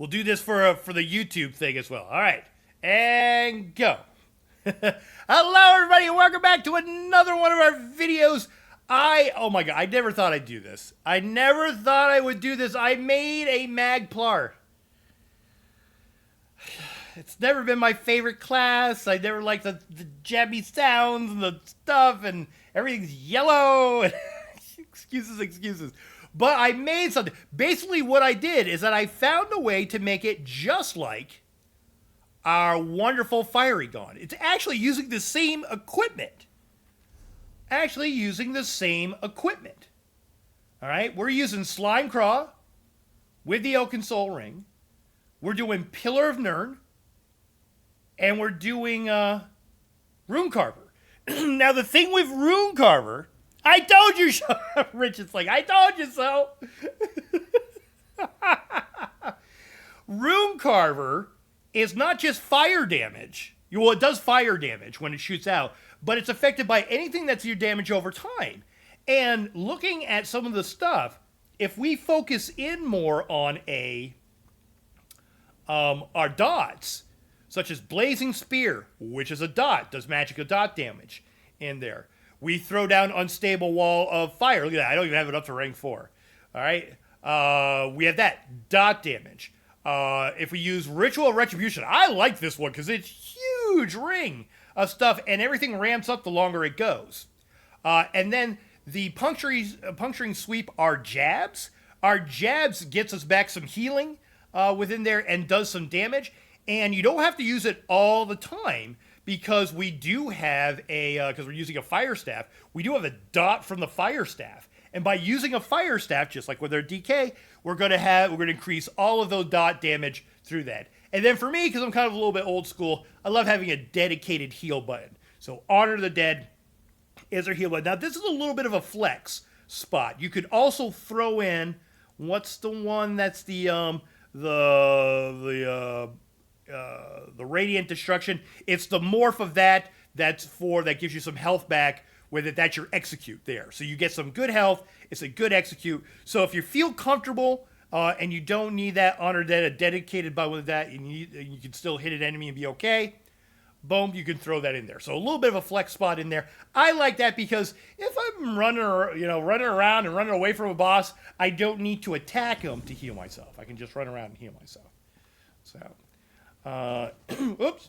We'll do this for the YouTube thing as well. All right, and go. Hello, everybody, and welcome back to another one of our videos. Oh my god, I never thought I'd do this. I never thought I would do this. I made a Magplar. It's never been my favorite class. I never liked the jabby sounds and the stuff, and everything's yellow. Excuses. But I made something. Basically, what I did is that I found a way to make it just like our wonderful Fiery Gone. It's actually using the same equipment. All right, we're using Slimecraw with the Oakensoul ring. We're doing Pillar of Nirn. And we're doing Runecarver. Now, the thing with Runecarver, I told you so. Rich is like, I told you so. Runecarver is not just fire damage. Well, it does fire damage when it shoots out, but it's affected by anything that's your damage over time. And looking at some of the stuff, if we focus in more on our dots, such as Blazing Spear, which is a dot, does Magicka dot damage in there. We throw down Unstable Wall of Fire. Look at that. I don't even have it up to rank 4. All right. We have that. Dot damage. If we use Ritual Retribution, I like this one because it's huge ring of stuff, and everything ramps up the longer it goes. And then the Puncturing Sweep are jabs. Our jabs gets us back some healing within there and does some damage. And you don't have to use it all the time because we do have because we're using a Fire Staff, we do have a dot from the Fire Staff. And by using a Fire Staff, just like with our DK, we're going to increase all of those dot damage through that. And then for me, because I'm kind of a little bit old school, I love having a dedicated heal button. So Honor the Dead is our heal button. Now this is a little bit of a flex spot. You could also throw in, what's the one that's the Radiant Destruction. It's the morph of that that gives you some health back with it. That's your execute there. So you get some good health. It's a good execute. So if you feel comfortable and you don't need that Honor Dead, a dedicated button with that, you can still hit an enemy and be okay. Boom, you can throw that in there. So a little bit of a flex spot in there. I like that because if I'm running around and running away from a boss, I don't need to attack him to heal myself. I can just run around and heal myself. So. Oops.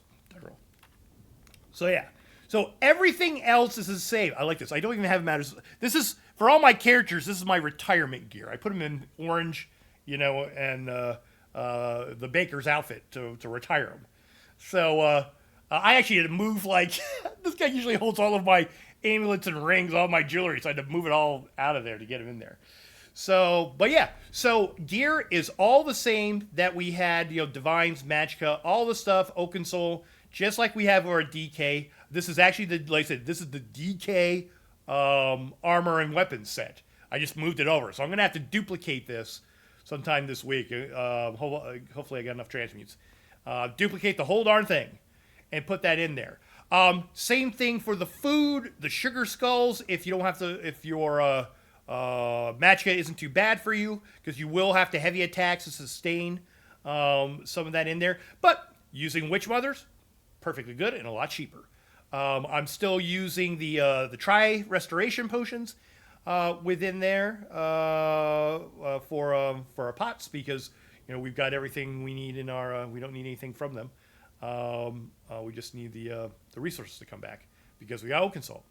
So yeah. So everything else is the same. I like this. I don't even have matters. This is for all my characters. This is my retirement gear. I put them in orange, and the baker's outfit to retire them. So I actually had to move this guy usually holds all of my amulets and rings, all my jewelry. So I had to move it all out of there to get him in there. So, but yeah, so gear is all the same that we had, Divines, Magicka, all the stuff, Oakensoul, just like we have our DK. This is actually like I said, this is the DK armor and weapons set. I just moved it over. So I'm going to have to duplicate this sometime this week. Hopefully I got enough transmutes. Duplicate the whole darn thing and put that in there. Same thing for the food, the sugar skulls, if you don't have to, if you're, Magicka isn't too bad for you because you will have to heavy attacks to sustain some of that in there. But using Witchmothers, perfectly good and a lot cheaper. I'm still using the Tri-Restoration potions within there for our pots because we've got everything we need in our. We don't need anything from them. We just need the resources to come back because we got Oakensoul.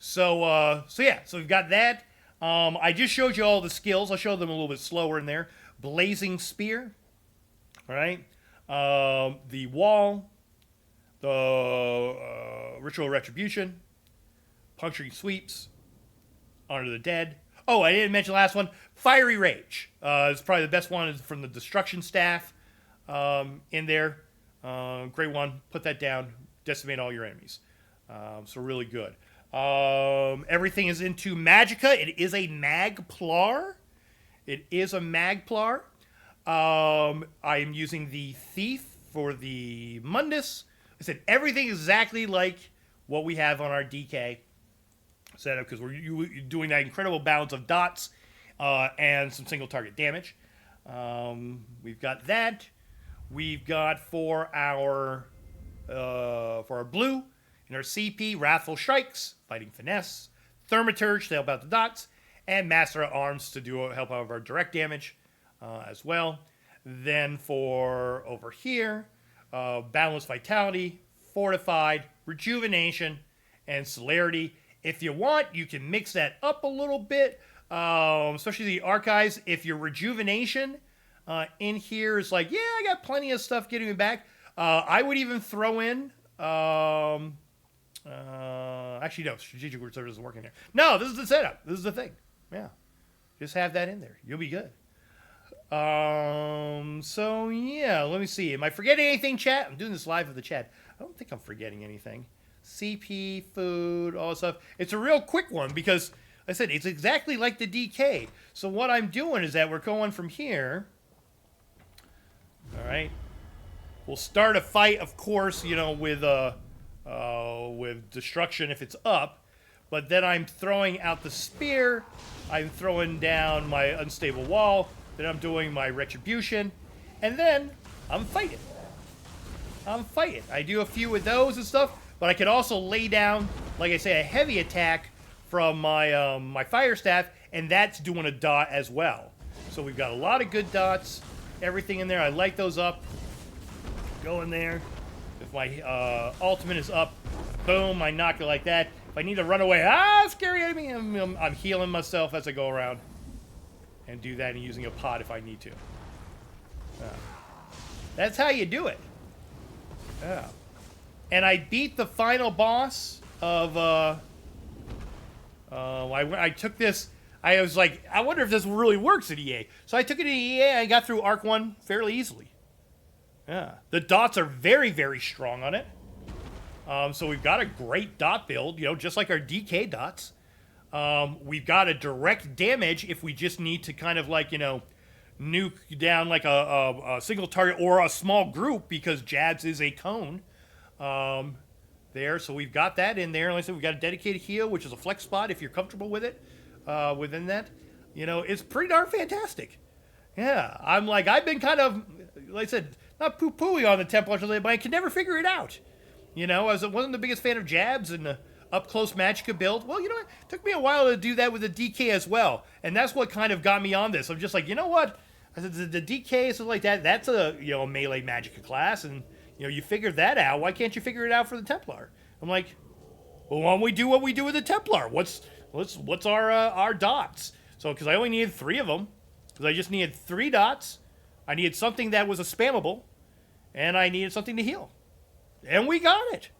So yeah, so we've got that. I just showed you all the skills. I'll show them a little bit slower in there. Blazing Spear, all right? The Wall, the Ritual Retribution, Puncturing Sweeps, Honor the Dead. Oh, I didn't mention the last one. Fiery Rage. It's probably the best one from the Destruction Staff in there. Great one. Put that down. Decimate all your enemies. So really good. Everything is into Magicka. It is a Magplar. I am using the Thief for the Mundas. I said everything exactly like what we have on our DK setup because we're doing that incredible balance of dots and some single target damage. We've got that. We've got for our blue in our CP, Wrathful Strikes, fighting Finesse, Thaumaturge to help out the dots, and Master at Arms to help out our direct damage as well. Then for over here, Boundless Vitality, Fortified, Rejuvenation, and Celerity. If you want, you can mix that up a little bit, especially the Archives. If your Rejuvenation in here is like, yeah, I got plenty of stuff getting me back, I would even throw in... actually, no, Strategic Reserve doesn't work in there. No, this is the setup. This is the thing. Yeah. Just have that in there. You'll be good. So, yeah, let me see. Am I forgetting anything, chat? I'm doing this live with the chat. I don't think I'm forgetting anything. CP, food, all that stuff. It's a real quick one because, like I said, it's exactly like the DK. So what I'm doing is that we're going from here. All right. We'll start a fight, of course, you know, with destruction if it's up. But then I'm throwing out the spear. I'm throwing down my unstable wall. Then I'm doing my retribution. And then I'm fighting. I do a few of those and stuff. But I can also lay down, like I say, a heavy attack from my my fire staff. And that's doing a dot as well. So we've got a lot of good dots. Everything in there. I light those up. Go in there. If my ultimate is up, boom, I knock it like that. If I need to run away, scary enemy, I'm healing myself as I go around. And do that and using a pot if I need to. That's how you do it. Yeah. And I beat the final boss of, I took this, I was like, I wonder if this really works at EA. So I took it to EA, I got through Arc 1 fairly easily. Yeah. The dots are very, very strong on it. So we've got a great dot build, you know, just like our DK dots. We've got a direct damage if we just need to kind of like, you know, nuke down like a single target or a small group because Jabs is a cone there. So we've got that in there. Like I said, we've got a dedicated heal, which is a flex spot if you're comfortable with it within that. You know, it's pretty darn fantastic. Yeah, I'm like, I've been kind of, like I said, not poo-pooing on the Templars lately, but I can never figure it out. You know, I wasn't the biggest fan of Jabs and the up-close Magicka build. Well, you know what? It took me a while to do that with the DK as well. And that's what kind of got me on this. I'm just like, you know what? I said, the DK, something like that, that's a, you know, a melee Magicka class. And, you know, you figured that out. Why can't you figure it out for the Templar? I'm like, well, why don't we do what we do with the Templar? What's our dots? So, because I only needed 3 of them. Because I just needed 3 dots. I needed something that was a spammable. And I needed something to heal. And we got it.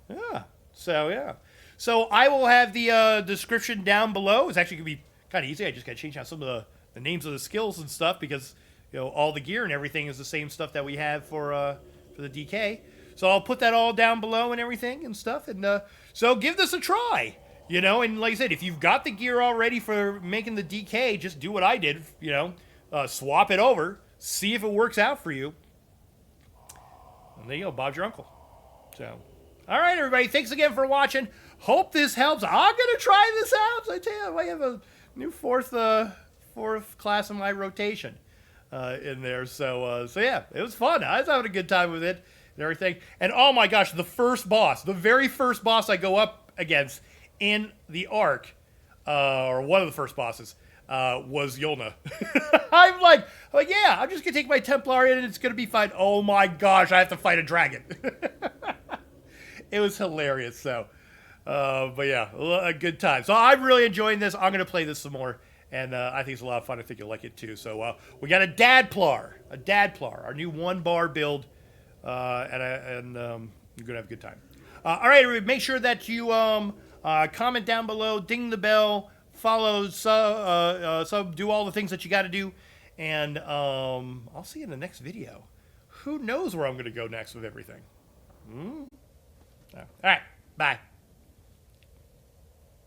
Yeah. So, yeah. So, I will have the description down below. It's actually going to be kind of easy. I just got to change out some of the names of the skills and stuff because, you know, all the gear and everything is the same stuff that we have for the DK. So, I'll put that all down below and everything and stuff. And so, give this a try. You know, and like I said, if you've got the gear already for making the DK, just do what I did, you know. Swap it over. See if it works out for you. And there you go. Bob's your uncle. So, all right, everybody. Thanks again for watching. Hope this helps. I'm going to try this out. I tell you, I have a new fourth class in my rotation in there. So yeah, it was fun. I was having a good time with it and everything. And oh my gosh, the very first boss I go up against in the arc, or one of the first bosses, was Yolna. I'm like, yeah, I'm just going to take my Templar in and it's going to be fine. Oh my gosh, I have to fight a dragon. It was hilarious, so. But yeah, a good time. So I'm really enjoying this. I'm going to play this some more, and I think it's a lot of fun. I think you'll like it too. So we got a Dadplar, our new 1-bar build, and you're going to have a good time. All right, everybody, make sure that you comment down below, ding the bell, follow, sub, do all the things that you got to do, and I'll see you in the next video. Who knows where I'm going to go next with everything? All right, bye.